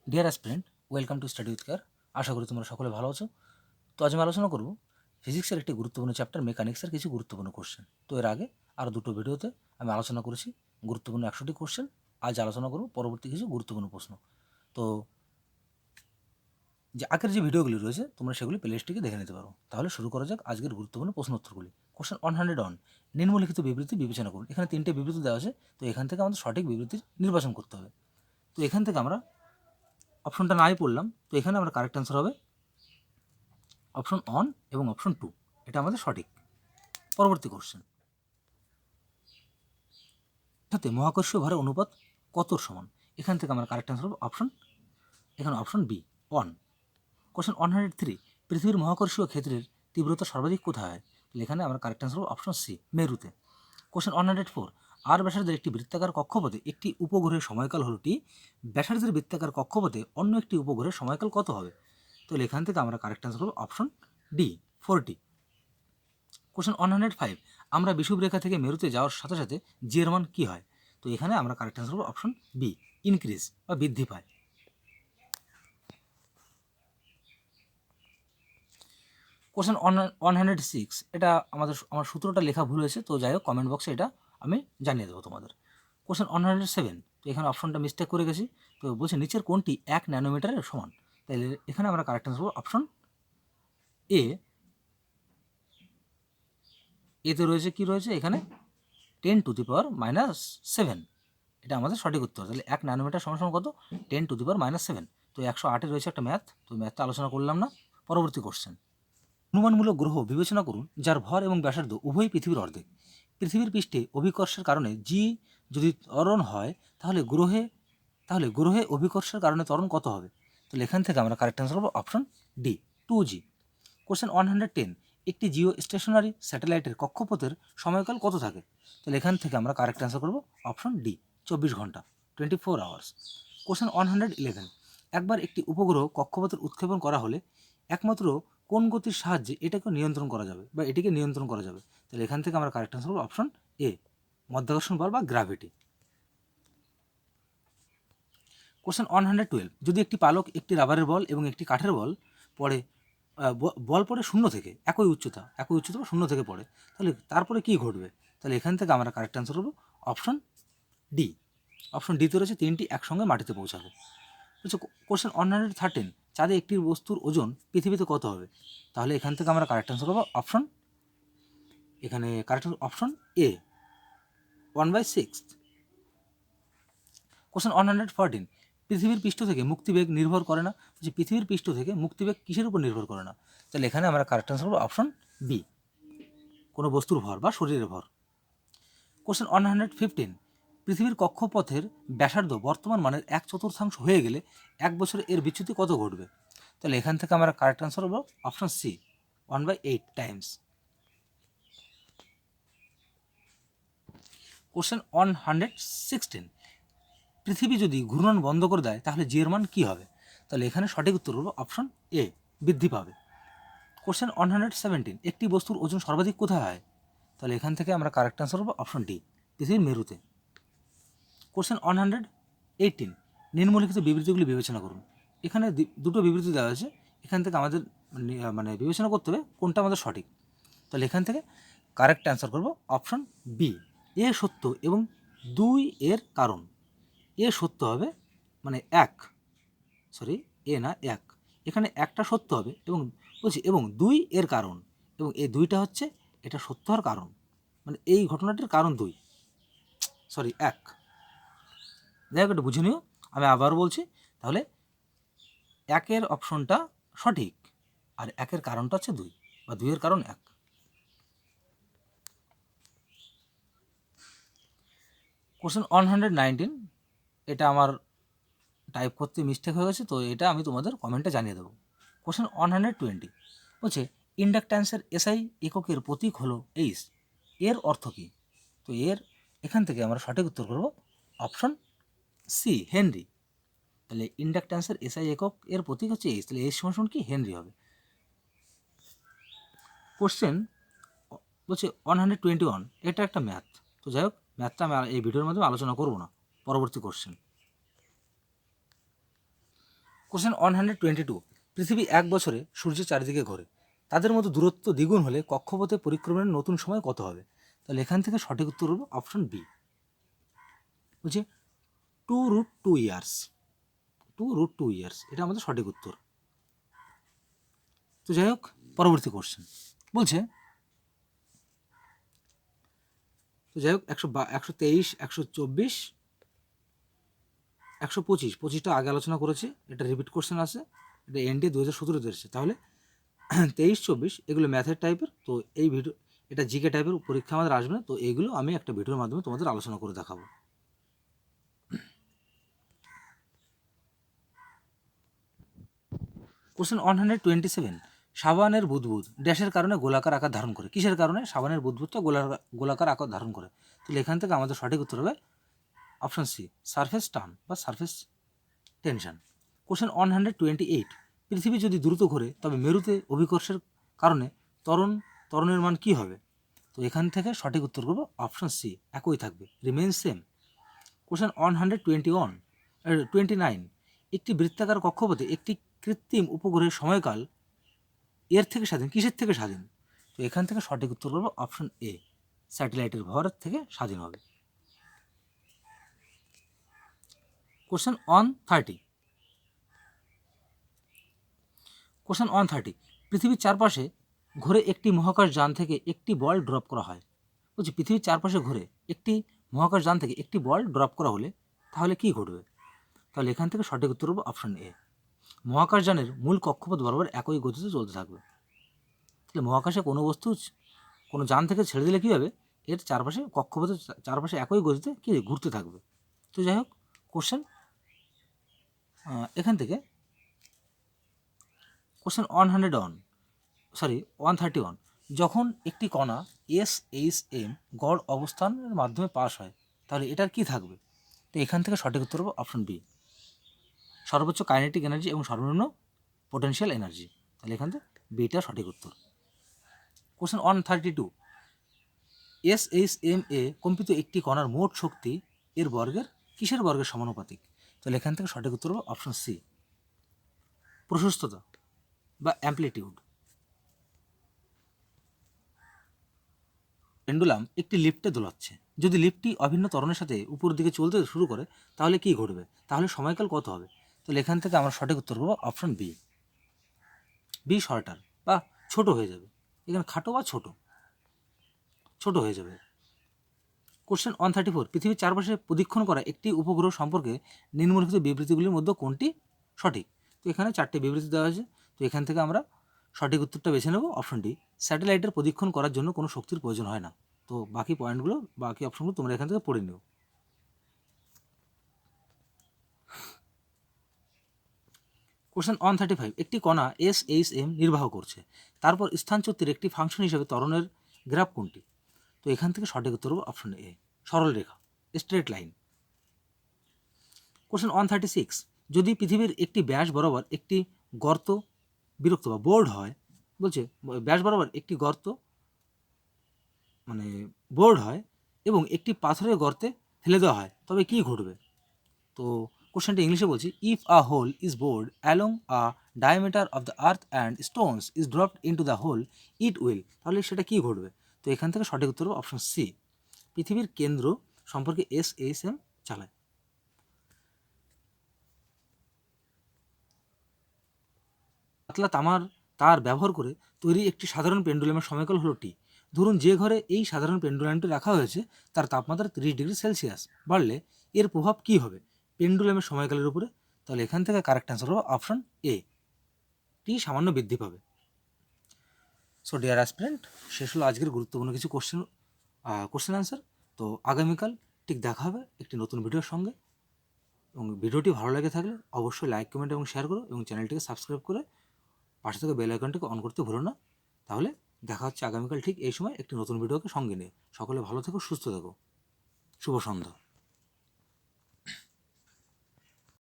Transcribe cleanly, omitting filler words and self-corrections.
Deer aspirant, welcome to study with care. আশা করি তোমরা সকলে ভালো আছো। তো আজ আমি আলোচনা করব ফিজিক্সের একটি গুরুত্বপূর্ণ চ্যাপ্টার মেকানিক্সের কিছু গুরুত্বপূর্ণ কোশ্চেন। তো এর আগে আরও দুটো ভিডিওতে আমি আলোচনা করেছি গুরুত্বপূর্ণ 100টি কোশ্চেন। আজ আলোচনা করব পরবর্তী কিছু গুরুত্বপূর্ণ প্রশ্ন। তো যে আগের যে ভিডিওগুলি রয়েছে তোমরা সেগুলি প্লেলিস্টটিকে দেখে নিতে পারো। তাহলে শুরু করা যাক আজকের গুরুত্বপূর্ণ প্রশ্ন উত্তরগুলি। কোশ্চেন 100 নিম্নলিখিত বিবৃতি বিবেচনা করুন। এখানে 3টে বিবৃতি দেওয়া আছে, তো এখান থেকে আমাদের সঠিক বিবৃতি নির্বাচন করতে হবে। তো এখান থেকে আমরা অপশনটা নাই পড়লাম, তো এখানে আমরা কারেক্ট অ্যান্সার হবে অপশন 1 এবং অপশন 2, এটা আমাদের সঠিক। পরবর্তী কোশ্চেন, সাথে মহাকর্ষীয় ভরের অনুপাত কতর সমান? এখান থেকে আমরা কারেক্ট অ্যান্সার হবে এখানে অপশন বি 1। কোশ্চেন 103, পৃথিবীর মহাকর্ষীয় ক্ষেত্রের তীব্রতা সর্বাধিক কোথায় হয়? তাহলে এখানে আমরা কারেক্ট অ্যান্সার হবে অপশন সি মেরুতে। কোশ্চেন 104, আর ব্যাসার্ধের একটি বৃত্তাকার কক্ষপথে একটি উপগ্রহের সময়কাল হল টি, ব্যাসার্ধের বৃত্তাকার কক্ষপথে অন্য একটি উপগ্রহের সময়কাল কত হবে? তাহলে এখান থেকে আমরা কারেক্ট অ্যান্সার হবে অপশন ডি 40। কোশ্চেন 105, আমরা বিষুবরেখা থেকে মেরুতে যাওয়ার সাথে সাথে জি এর মান কী হয়? তো এখানে আমরা কারেক্ট অ্যান্সার করব অপশন বি ইনক্রিজ বা বৃদ্ধি পায়। কোশ্চেন 106, এটা আমার সূত্রটা লেখা ভুল হয়েছে, তো যাই হোক কমেন্ট বক্সে এটা আমি জানিয়ে দেবো তোমাদের। কোশ্চেন 107, তো এখানে অপশনটা মিস্টেক করে গেছি। তো বলছে নিচের কোনটি 1 ন্যানোমিটারের সমান? তাহলে এখানে আমরা কারেক্ট অ্যান্সার করব অপশন এ। এতে রয়েছে কি রয়েছে এখানে 10⁻⁻7, এটা আমাদের সঠিক উত্তর। তাহলে 1 ন্যানোমিটার সমান সমান কত? 10⁻⁷। তো 108-এ রয়েছে একটা ম্যাথ, তো ম্যাথটা আলোচনা করলাম না। পরবর্তী কোশ্চেন, অনুমানমূলক গ্রহ বিবেচনা করুন যার ভর এবং ব্যাসার্ধ উভয়ই পৃথিবীর অর্ধেক। পৃথিবীর পৃষ্ঠে অভিকর্ষের কারণে জি যদি ত্বরণ হয় তাহলে গ্রহে অভিকর্ষের কারণে ত্বরণ কত হবে? তাহলে এখান থেকে আমরা কারেক্ট অ্যান্সার করবো অপশন ডি 2G। কোশ্চেন 110, একটি জিও স্টেশনারি স্যাটেলাইটের কক্ষপথের সময়কাল কত থাকে? তাহলে এখান থেকে আমরা কারেক্ট অ্যান্সার করবো অপশন ডি 24 ঘন্টা 24 আওয়ার্স। কোশ্চেন 111, একবার একটি উপগ্রহ কক্ষপথের উৎক্ষেপণ করা হলে একমাত্র কোন গতির সাহায্যে এটাকে নিয়ন্ত্রণ করা যাবে বা এটিকে নিয়ন্ত্রণ করা যাবে? তাহলে এখান থেকে আমরা কারেক্ট অ্যান্সার করবো অপশন এ মাধ্যাকর্ষণ বল বা গ্র্যাভিটি। কোশ্চেন 112, যদি একটি পালক একটি রাবারের বল এবং একটি কাঠের বল পড়ে বল পড়ে শূন্য থেকে একই উচ্চতা বা শূন্য থেকে পড়ে, তাহলে তারপরে কী ঘটবে? তাহলে এখান থেকে আমরা কারেক্ট অ্যান্সার করবো অপশন ডি। অপশন ডিতে রয়েছে 3টি একসঙ্গে মাটিতে পৌঁছাবে। হচ্ছে কোশ্চেন 113, চাঁদে একটি বস্তুর ওজন পৃথিবীতে কত হবে? তাহলে এখান থেকে আমরা কারেক্ট অ্যান্সার করবো এখানে কারেক্ট অপশন এ 1/6। কোশ্চেন 114, পৃথিবীর পৃষ্ঠ থেকে মুক্তিবেগ নির্ভর করে না। যে পৃথিবীর পৃষ্ঠ থেকে মুক্তিবেগ কিসের উপর নির্ভর করে না? তাহলে এখানে আমরা কারেক্ট অ্যান্সার করবো অপশন বি কোনো বস্তুর ভর বা শরীরের ভর। কোশ্চেন 115, পৃথিবীর কক্ষপথের ব্যাসার্ধ বর্তমান মানের 1/4 হয়ে গেলে 1 বছরে এর বিচ্যুতি কত ঘটবে? তাহলে এখান থেকে আমরা কারেক্ট অ্যান্সার হবো অপশন সি 1/8 টাইমস। কোশ্চেন 116, পৃথিবী যদি ঘূর্ণন বন্ধ করে দেয় তাহলে জি এর মান কী হবে? তাহলে এখানে সঠিক উত্তর হলো অপশন এ বৃদ্ধি পাবে। কোশ্চেন 117, একটি বস্তুর ওজন সর্বাধিক কোথায় হয়? তাহলে এখান থেকে আমরা কারেক্ট অ্যান্সার হবো অপশন ডি পৃথিবীর মেরুতে। কোশ্চেন 118, নিম্নলিখিত বিবৃতিগুলি বিবেচনা করুন। এখানে দুটো বিবৃতি দেওয়া আছে, এখান থেকে আমাদের মানে বিবেচনা করতে হবে কোনটা আমাদের সঠিক। তাহলে এখান থেকে কারেক্ট অ্যান্সার করব অপশন বি এ সত্য এবং 2 এর কারণ। এ সত্য হবে মানে এক, এখানে একটা সত্য হবে এবং 2 এর কারণ, এবং এই 2টা হচ্ছে এটা সত্য হওয়ার কারণ, মানে এই ঘটনাটির কারণ 2 এক। যাই হোক, এটা বুঝে নিও, আমি আবার বলছি। তাহলে 1-এর অপশনটা সঠিক, আর 1-এর কারণটা হচ্ছে 2 বা 2-এর কারণ 1। কোশ্চেন 119, এটা আমার টাইপ করতে মিস্টেক হয়ে গেছে, তো এটা আমি তোমাদের কমেন্টে জানিয়ে দেবো। কোশ্চেন 120, বলছে ইন্ডাকট্যান্সের এসআই এককের প্রতীক হলো এইচ, এর অর্থ কী? তো এখান থেকে আমরা সঠিক উত্তর করব অপশন সি হেনরি। তাহলে ইন্ডাকট্যান্সের এসআই একক এর প্রতীক হচ্ছে এইচ, তাহলে এইচ সমান কি হেনরি হবে। কোশ্চেন বলছে 121, এটা একটা ম্যাথ, তো যাই হোক ম্যাথটা আমি এই ভিডিওর মাধ্যমে আলোচনা করব না। পরবর্তী কোশ্চেন, কোশ্চেন 122, পৃথিবী 1 বছরে সূর্যের চারিদিকে ঘোরে, তাদের মধ্যে দূরত্ব দ্বিগুণ হলে কক্ষপথে পরিক্রমণের নতুন সময় কত হবে? তাহলে এখান থেকে সঠিক উত্তর হবে অপশন বি, বলছে 2√2 ইয়ার্স। 2√2 ইয়ার্স, এটা আমাদের সঠিক উত্তর। তো যাই হোক, পরবর্তী কোশ্চেন বলছে, তো যাই হোক 123, 124, 125, 25টা আগে আলোচনা করেছি, এটা রিপিট কোশ্চেন আছে, এটা এনডি 2017-তে এসেছে। তাহলে 23, 24 এগুলো ম্যাথের টাইপের, তো এই ভিডিও এটা জিকে টাইপের পরীক্ষা আমাদের আসবে না, তো এইগুলো আমি একটা ভিডিওর মাধ্যমে তোমাদের আলোচনা করে দেখাবো। কোশ্চেন 127, সাবানের বুদবুদ ড্যাশের কারণে গোলাকার আকার ধারণ করে, কিসের কারণে সাবানের বুদবুদটা গোলাকার আকার ধারণ করে? তাহলে এখান থেকে আমাদের সঠিক উত্তর হবে অপশন সি, সারফেস টার্ন বা সারফেস টেনশন। কোশ্চেন 128, পৃথিবী যদি দ্রুত ঘোরে তবে মেরুতে অভিকর্ষের কারণে ত্বরণের মান কী হবে? তো এখান থেকে সঠিক উত্তর করবো অপশন সি, একই থাকবে, রিমেইন সেম। কোশ্চেন 129, একটি বৃত্তাকার কক্ষপথে একটি কৃত্রিম উপগ্রহের সময়কাল এর থেকে স্বাধীন, কিসের থেকে স্বাধীন? তো এখান থেকে সঠিক উত্তর করবো অপশন এ, স্যাটেলাইটের ভরের থেকে স্বাধীন হবে। কোশ্চেন 130, পৃথিবীর চারপাশে ঘুরে একটি মহাকাশ যান থেকে একটি বল ড্রপ করা হয়। বলছি পৃথিবীর চারপাশে ঘুরে একটি মহাকাশ যান থেকে একটি বল ড্রপ করা হলে তাহলে কি ঘটবে? তাহলে এখান থেকে সঠিক উত্তর হবে অপশন এ, মহাকাশযানের মূল কক্ষপথ বরাবর একই গতিতে চলতে থাকবে। তাহলে মহাকাশে কোনো বস্তু কোনো যান থেকে ছেড়ে দিলে কী হবে, এর চারপাশে কক্ষপথের চারপাশে একই গতিতে কি ঘুরতে থাকবে। তো যাই হোক, কোশ্চেন এখান থেকে কোশ্চেন 131, যখন একটি কণা SHM গড় অবস্থানের মাধ্যমে পাস হয় তাহলে এটার কি থাকবে? তো এখান থেকে সঠিক উত্তর হবে অপশন বি, সর্বোচ্চ কাইনেটিক এনার্জি এবং সর্বনিম্ন পোটেনশিয়াল এনার্জি। তাহলে এখান থেকে বিটা সঠিক উত্তর। কোশ্চেন 132, SHM কম্পিত একটি কণার মোট শক্তি এর বর্গের কিসের বর্গের সমানুপাতিক? তাহলে এখান থেকে সঠিক উত্তর হবে অপশন সি, প্রশস্ততা বা অ্যাম্প্লিটিউড। পেন্ডুলাম একটি লিফটে দোলাচ্ছে, যদি লিফটটি অভিন্ন ত্বরণের সাথে উপরের দিকে চলতে শুরু করে তাহলে কি ঘটবে? তাহলে সময়কাল কত হবে? তাহলে এখান থেকে আমরা সঠিক উত্তর করবো অপশন বি, শর্টার বা ছোট হয়ে যাবে, এখানে খাটো বা ছোট হয়ে যাবে। কোশ্চেন 134, পৃথিবীর চারপাশে প্রদক্ষিণ করা একটি উপগ্রহ সম্পর্কে নিম্নলিখিত বিবৃতিগুলির মধ্যে কোনটি সঠিক? তো এখানে 4টে বিবৃতি দেওয়া হয়েছে, তো এখান থেকে আমরা সঠিক উত্তরটা বেছে নেব অপশন ডি, স্যাটেলাইটের প্রদক্ষিণ করার জন্য কোনো শক্তির প্রয়োজন হয় না। তো বাকি অপশনগুলো তোমরা এখান থেকে পড়ে নিও। কোশ্চেন 135, একটি কণা SHM নির্বাহ করছে, তারপর স্থানচ্যুতির একটি ফাংশন হিসেবে ত্বরণের গ্রাফ কোনটি? তো এখান থেকে সঠিক উত্তর হবে অপশন এ, সরল রেখা, স্ট্রেট লাইন। কোশ্চেন 136, যদি পৃথিবীর একটি ব্যাস বরাবর একটি গর্ত বোর্ড হয়, বলছে ব্যাস বরাবর একটি গর্ত বোর্ড হয় এবং একটি পাথরের গর্তে ফেলে দেওয়া হয় তবে কি ঘটবে? তো কোশ্চেনটা ইংলিশে বলছি, if a hole is bored along a diameter of the earth and stones is dropped into the hole it will, তাহলে সেটা কি ঘটবে? তো এখান থেকে সঠিক উত্তর হবে অপশন সি, পৃথিবীর কেন্দ্র সম্পর্কে SHM চালায়। পাতলা তার ব্যবহার করে তৈরি একটি সাধারণ পেন্ডুলামের সময়কাল হলো টি। ধরুন যে ঘরে এই সাধারণ পেন্ডুলামটি রাখা হয়েছে তার তাপমাত্রা 30°C বাড়লে এর প্রভাব কি হবে পেন্ডুলামের সময়কালের উপরে? তাহলে এখান থেকে কারেক্ট অ্যান্সার হবে অপশন এ, টি সামান্য বৃদ্ধি পাবে। সো ডিয়ার অ্যাসপিরেন্ট, শেষ হলো আজকের গুরুত্বপূর্ণ কিছু কোশ্চেন অ্যান্সার। তো আগামীকাল ঠিক দেখা হবে একটি নতুন ভিডিওর সঙ্গে, এবং ভিডিওটি ভালো লেগে থাকলে অবশ্যই লাইক, কমেন্ট এবং শেয়ার করো, এবং চ্যানেলটিকে সাবস্ক্রাইব করে পাশে থেকে বেল আইকনটিকে অন করতে ভুলো না। তাহলে দেখা হচ্ছে আগামীকাল ঠিক এই সময় একটি নতুন ভিডিওকে সঙ্গে নিয়ে। সকলে ভালো থেকো, সুস্থ থেকো, শুভ সন্ধ্যা।